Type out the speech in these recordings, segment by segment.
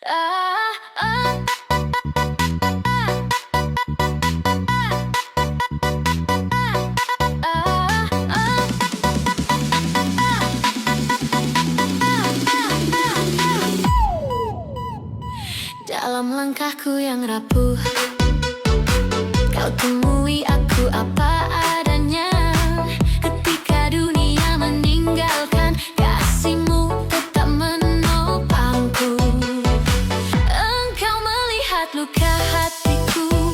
Ah, ah, ah, Dalam langkahku yang rapuh, kau temui aku apa adanya. Ketika dunia meninggalkan, kasihmu tetap menopangku. Engkau melihat luka hatiku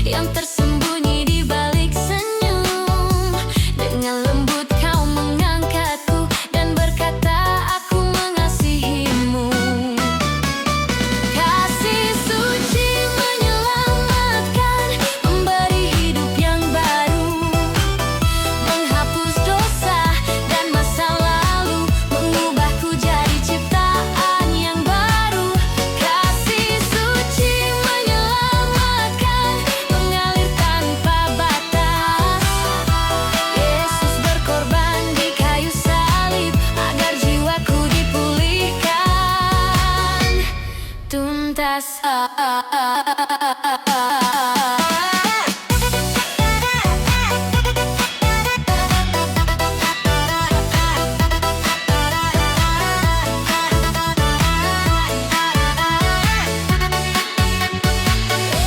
yang tersembunyi di balik senyum. Dengan lembut kau mengangkatku dan berkata, aku mengasihimu. Kasih suci menyelamatkan, memberi hidup yang baru, menghapus dosa dan masa lalu, mengubahku jadi ciptaan yang baru. Kasih suci menyelamatkan, mengalir tanpa batas. Yesus berkorban di kayu salib agar jiwaku dipulihkan tuntas.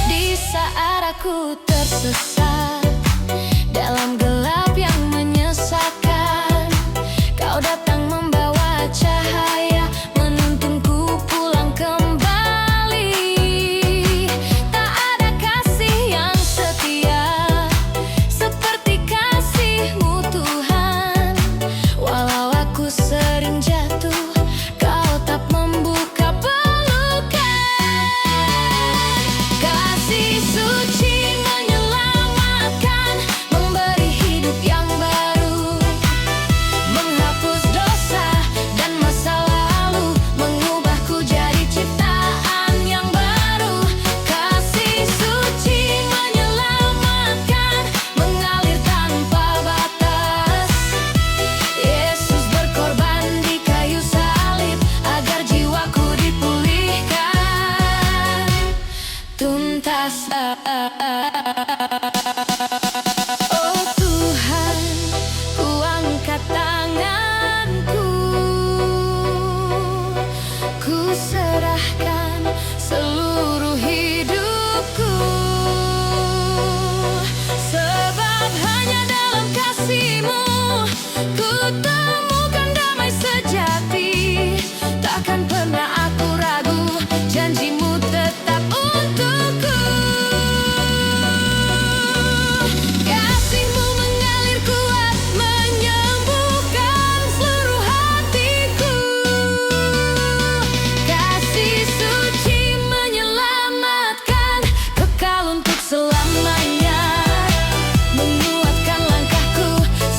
Di saat aku tersesat dalam gelap yang menyesakkan, kau datang membawa cahaya, menuntunku pulang kembali. Tak ada kasih yang setia seperti kasih-Mu Tuhan. Walau aku sering jatuh, kau tak membuka pelukan. Kasih suci menyelamatkan, memberi hidup yang baru, menghapus dosa dan masa lalu, mengubahku jadi ciptaan yang baru. Kasih suci menyelamatkan, mengalir tanpa batas. Yesus berkorban di kayu salib agar jiwaku dipulihkan tuntas. Oh Tuhan, ku angkat tanganku, ku serahkan seluruh hidupku. Sebab hanya dalam kasih-Mu ku temukan damai sejati. Takkan pernah aku ragu, janji-Mu tetap untukku. Kasih-Mu mengalir kuat, menyembuhkan seluruh hatiku. Kasih suci menyelamatkan, kekal untuk selamanya, menguatkan langkahku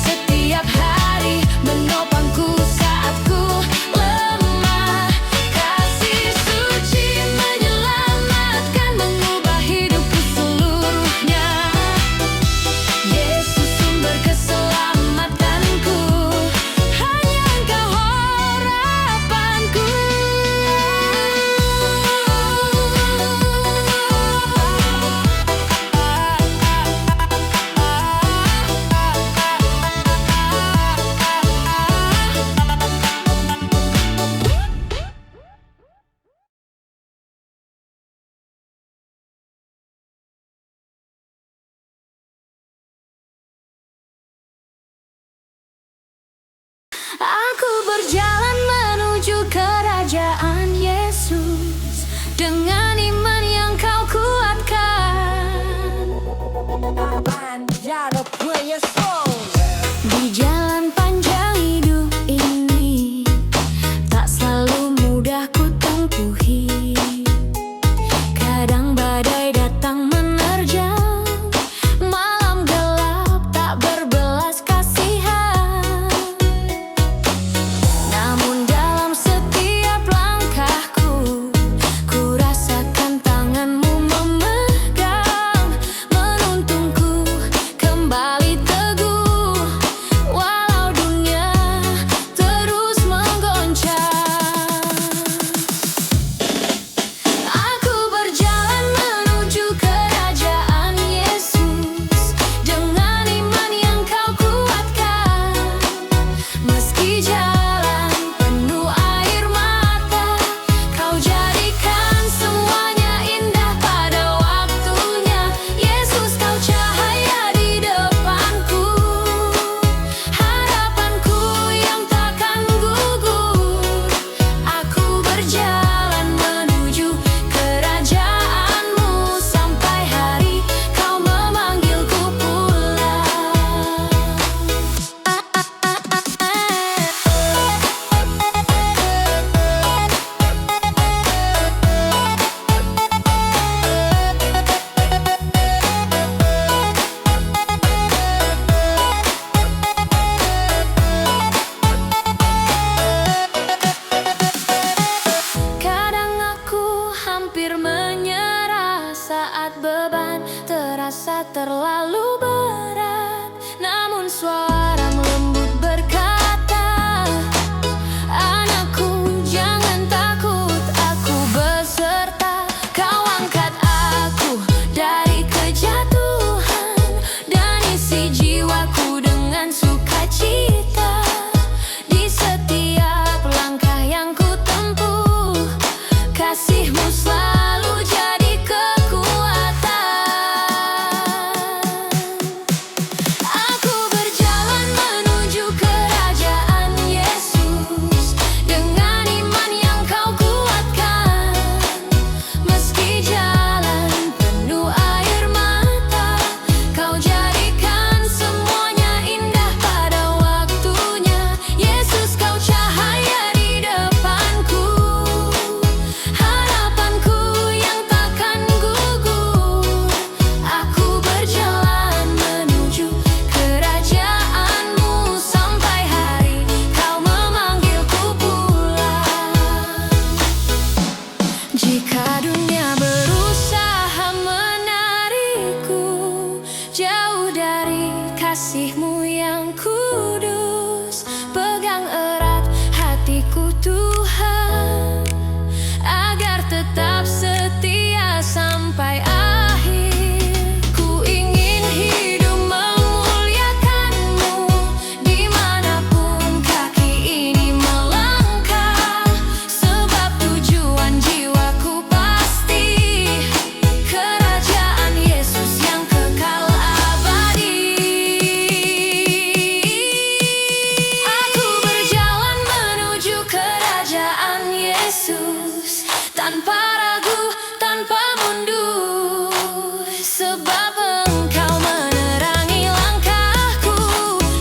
setiap hari, menopangku saat ku lemah. Kasih suci menyelamatkan, mengubah hidupku seluruhnya. Yesus sumber keselamatanku, hanya Engkau harapanku. Aku berjalan menuju kerajaan Yesus dengan iman yang Kau kuatkan. Di jalan panjang hidup ini, tak selalu mudah ku tempuhi. Kadang badai datang menerjang, malam gelap tak berbelas kasihan. Namun dalam setiap langkahku, ku rasakan tangan-Mu memegang, menuntunku kembali teguh. Walau dunia terus menggoncang, tanpa ragu, tanpa mundur. Sebab Engkau menerangi langkahku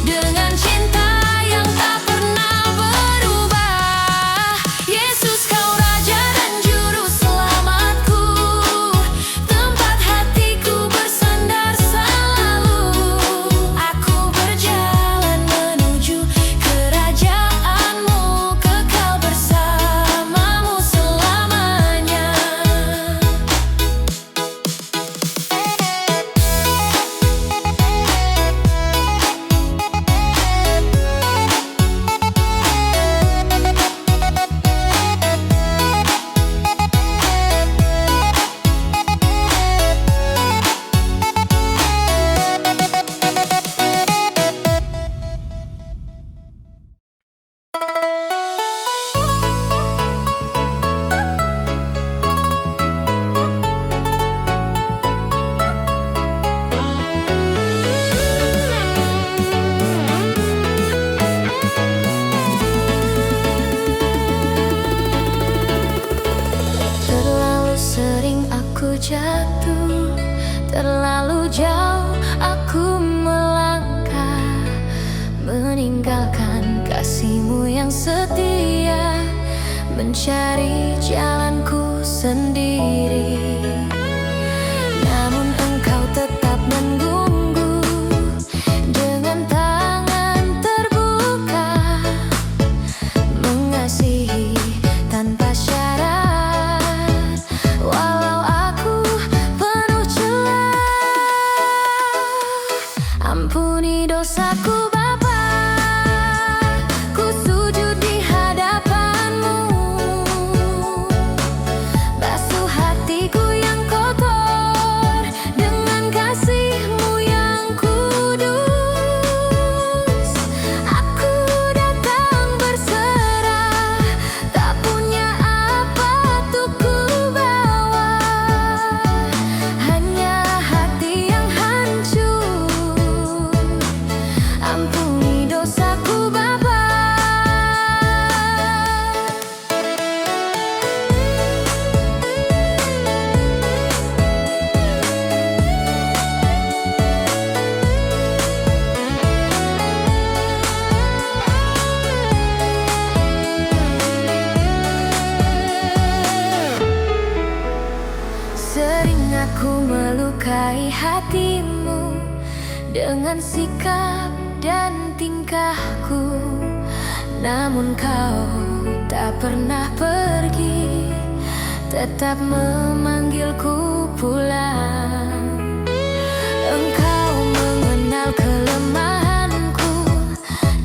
dengan cinta yang tak pernah berubah. Yesus, Kau Raja dan Juru Selamatku, tempat hatiku bersandar selalu. Aku berjalan menuju kerajaan-Mu, kekal bersama-Mu selamanya. Terlalu sering aku jatuh, terlalu jauh aku melangkah, meninggalkan kasih-Mu yang setia, mencari jalanku sendiri. Namun Engkau tetap menunggu dengan tangan terbuka, mengasihi tanpa syarat, walau aku penuh celah. Ampuni dosaku Bapa, ku sujud di hadapan-Mu. Basuh hatiku yang kotor dengan kasih-Mu yang kudus. Aku datang berserah, tak punya apa untuk ku bawa, hanya hati yang hancur. Ampuni dosaku Bapa. Sering aku melukai hati-Mu dengan sikap dan tingkahku, namun Kau tak pernah pergi, tetap memanggilku pulang. Engkau mengenal kelemahanku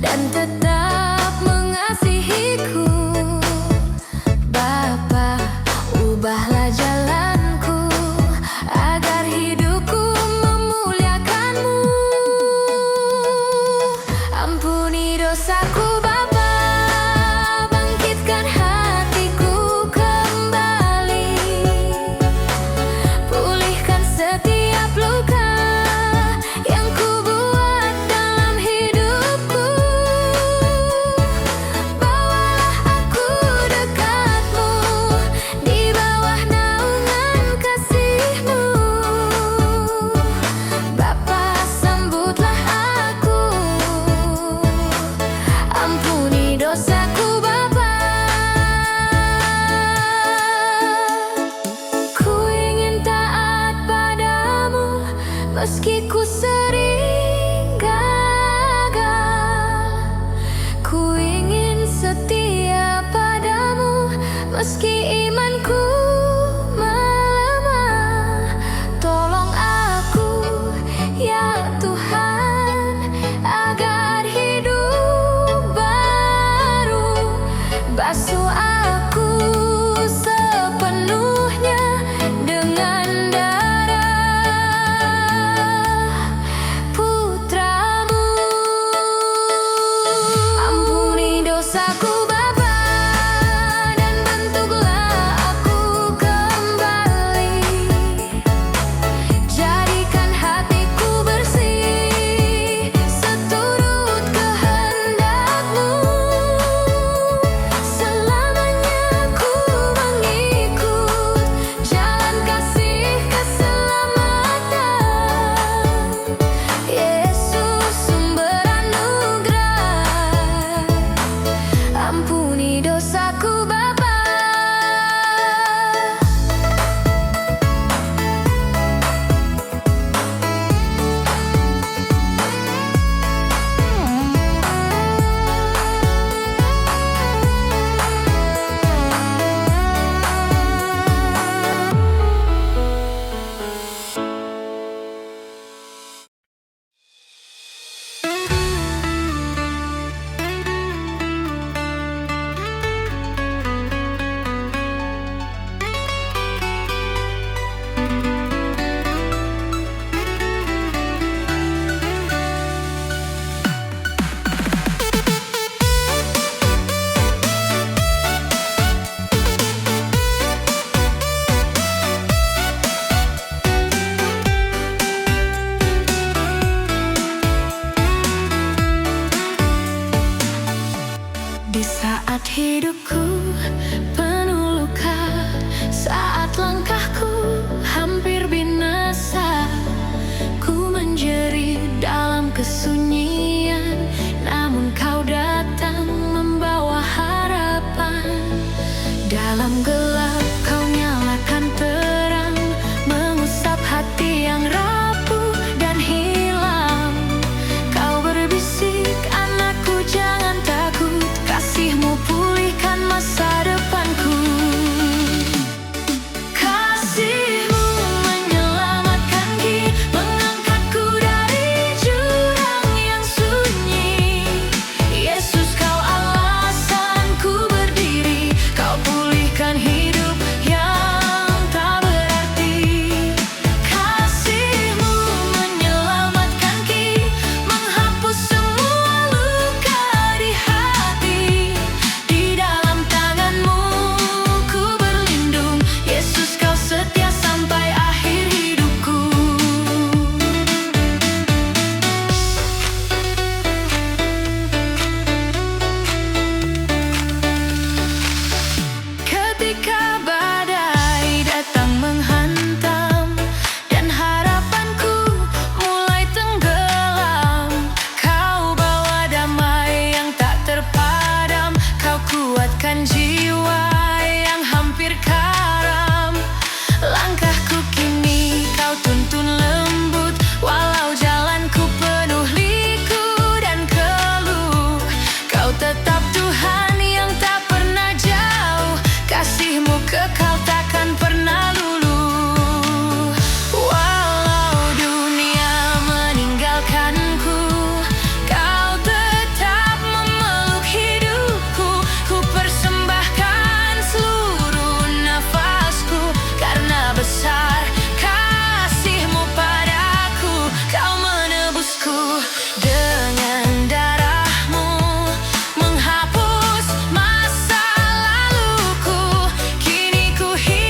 dan tetap mengasihiku. Bapa, ubahlah jalanku agar hidupku memuliakan-Mu. Ampuni dosaku Bapa, bangkitkan hatiku kembali, pulihkan setiap luka yang ku buat dalam hidupku. Bawalah aku dekat-Mu, di bawah naungan kasih-Mu. Bapa, sambutlah aku, ampuni dosaku Bapa. Ku ingin taat padamu meski ku sering gagal. Ku ingin setia padamu meski imanku melemah. Tolong aku ya Tuhan, agar hidup baru. Basuh aku sepenuhnya dengan darah Putra-Mu. Ampuni dosaku Bapa, dan bentuklah dalam gelap kau nyalakan terang, mengusap hati yang rapuh dan hilang. Kau berbisik, anakku jangan takut, kasih-Mu pulihkan masa depanku. Kasih-Mu menyelamatkanku, mengangkatku dari jurang yang sunyi. Yesus, Kau alasanku berdiri, Kau pulihkan hidup yang tak berarti. Kasih-Mu menyelamatkanku, menghapus semua luka di hati. Di dalam tangan-Mu ku berlindung, Yesus, Kau setia sampai akhir hidupku. Ketika badai datang menghantam dan harapanku mulai tenggelam, Kau bawa damai yang tak terpadam. Kau kuatkan jiwa yang hampir karam. Langkahku kini Kau tuntun lembut, walau jalanku penuh liku dan keluh. Kau tetap Tuhan yang tak pernah jauh, kasih-Mu kekal takkan pernah luluh. Walau dunia meninggalkanku, Kau tetap memeluk hidupku. Ku persembahkan seluruh nafasku, karena besar kasih-Mu padaku. Kau menebusku dengan darah-Mu, menghapus masa laluku. Kini ku hidup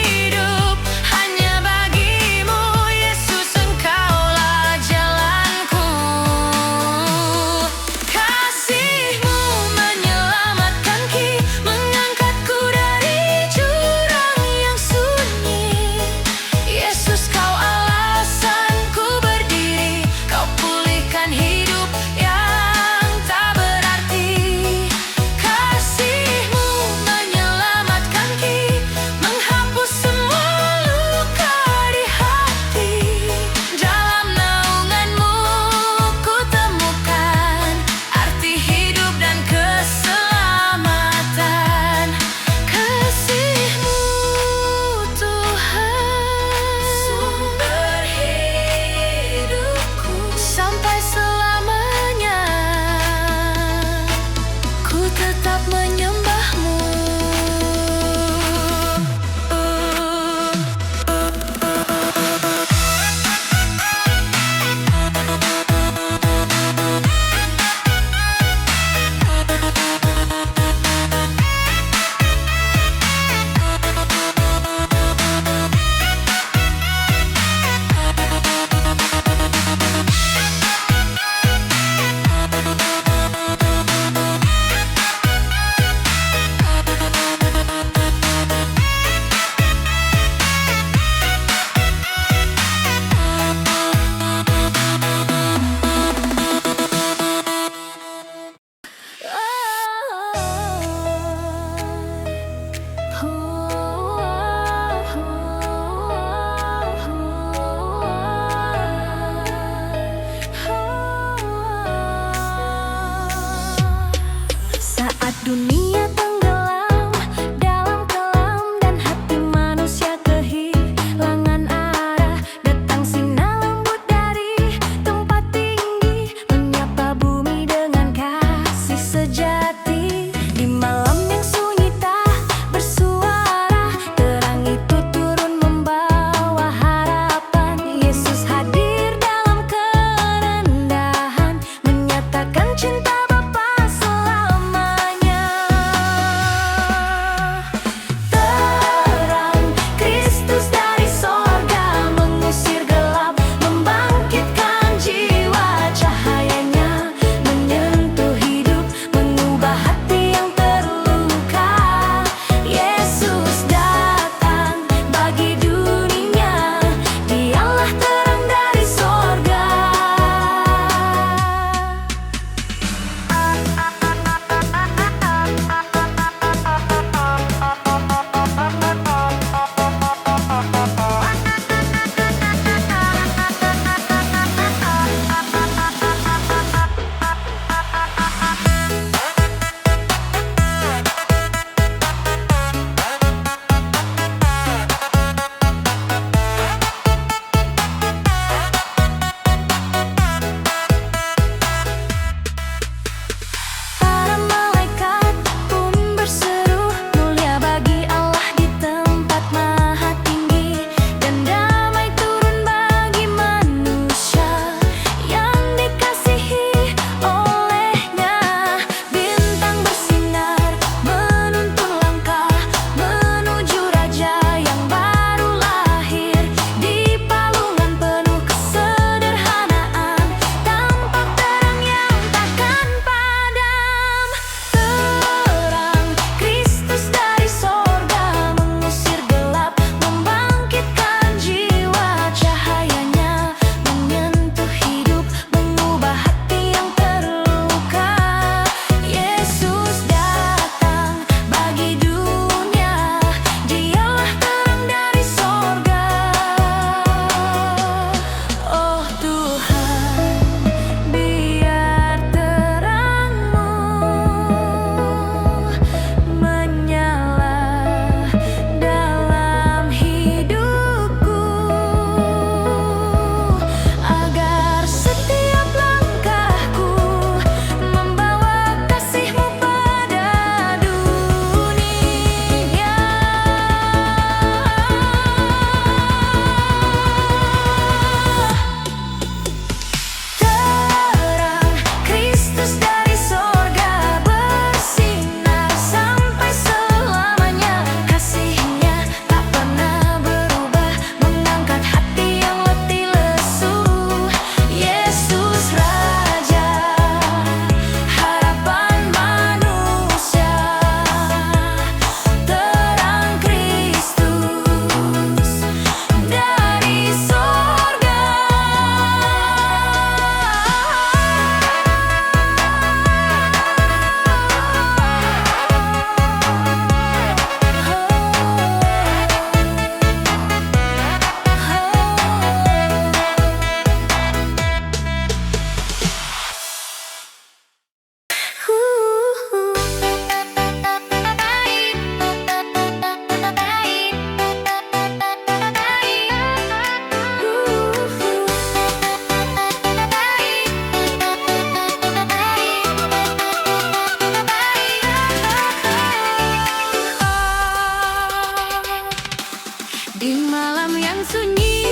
Di malam yang sunyi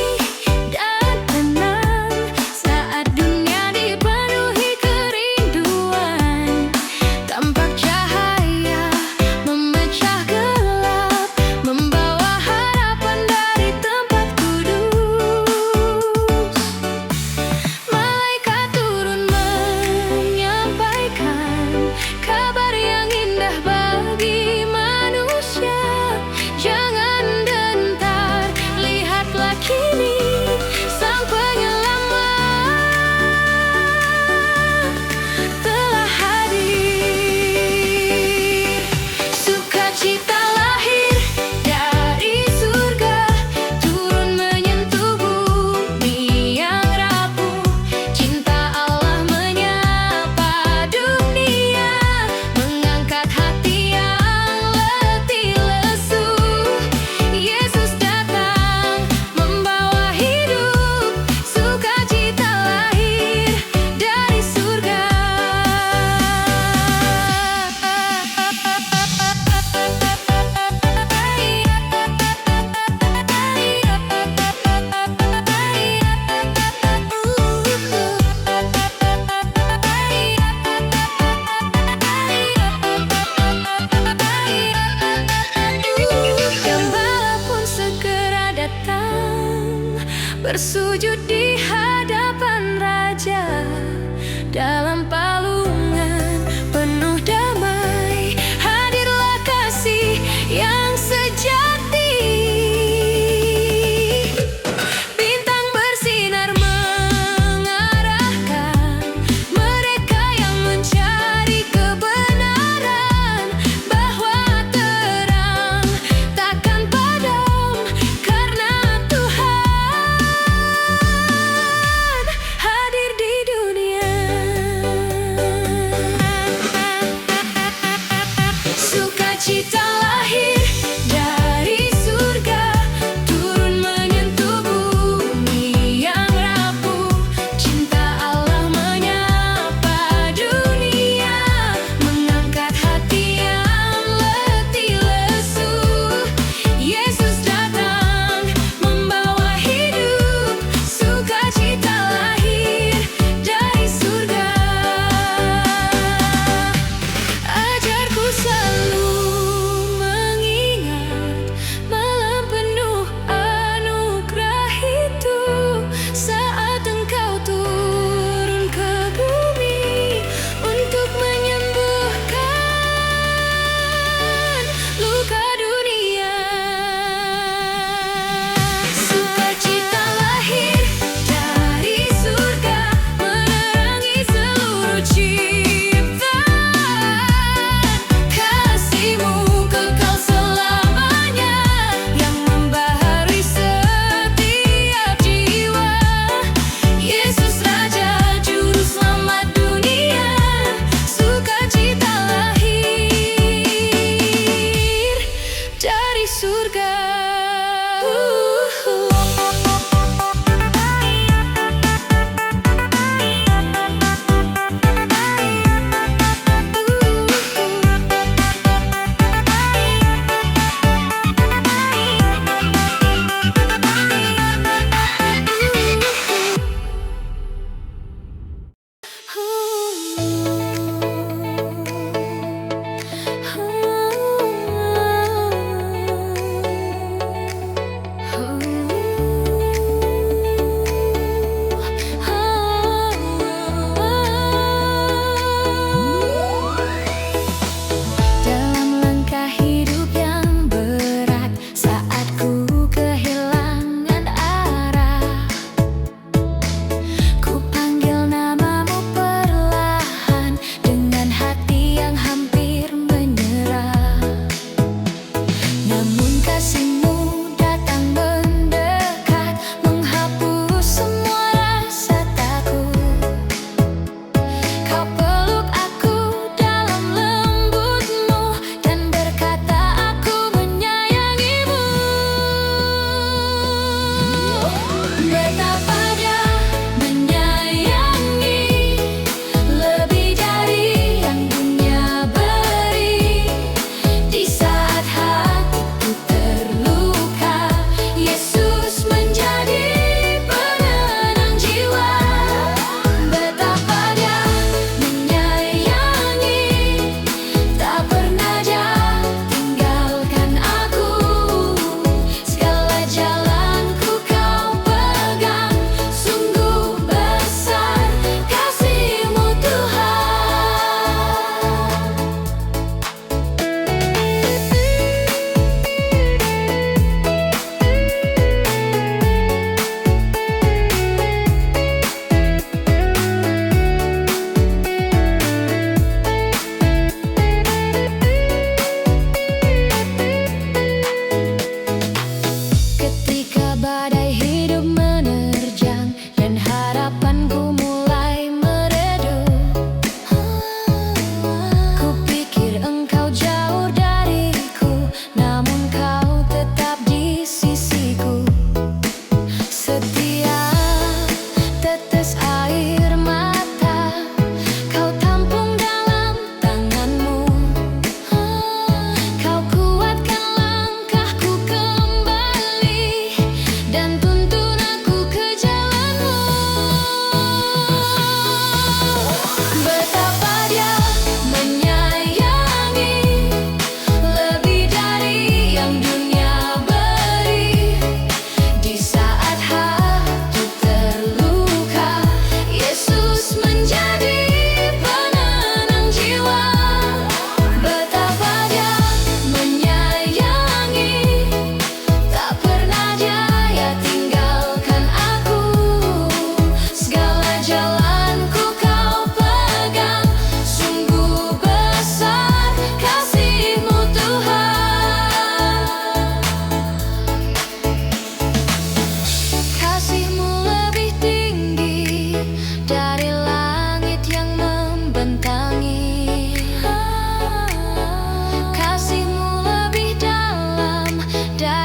dan tenang, saat dunia dipenuhi kerinduan, tampak cahaya memecah gelap, membawa harapan dari tempat kudus. Malaikat turun menyampaikan kabar yang indah bagi manusia. Jangan gentar, lihatlah kini Sang Penyelamat telah hadir. Sukacita lahir dari surga, turun menyentuh bumi yang rapuh. Cinta Allah menyapa dunia, mengangkat hati yang letih lesu. Yesus datang membawa hidup, sukacita lahir dari surga. Gembala pun segera datang, bersujud di hadapan Raja. Dalam palungan penuh damai, hadirlah kasih yang sejati. Bintang bersinar mengarahkan mereka yang mencari kebenaran, bahwa terang takkan padam karena Tuhan hadir di dunia.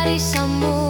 dari samudra.